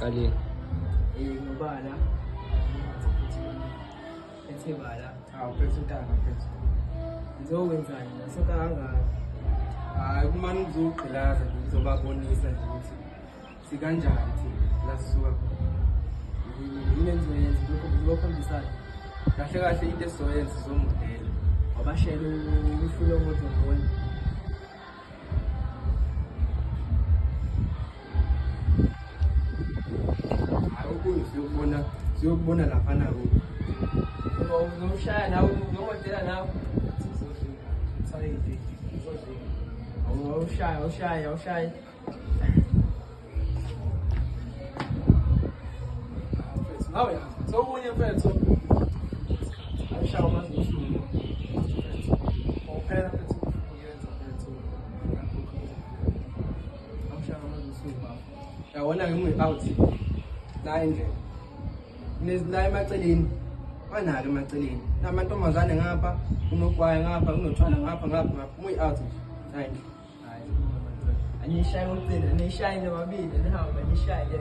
Kali. Ngobala. Ethe bala. Hawu phethe untanga phethe. Ngizokwenzani naso kangaka? Hayi kumane uzogqilaza nje ngizobabonisa nje ukuthi sikanjani thina la sisuka khona. Yini engizoyenza ngizokhombisana. Kahle kahle into esizoyenza sizomodela. Wabashela ufulo ngothi ngibona. Hayi okunye siyokubona laphana kuphi. Uzomshaya nawe uzomodela nawe. Sayidi. Awushaya. Hawu ya. Sokunye mfethu. Awushaya amazuzu. Phela phethu uyenza phethu. Awushaya amazuzu baba. Yabona ngimu-out la indlela kunezila emaceleni banalo emaceleni namantombazane ngapha kunogwayi ngapha kunotshwala ngapha umu-out nje la indlela. Hayi angishaye ngocina nishaye nobabili nihamba nishaye.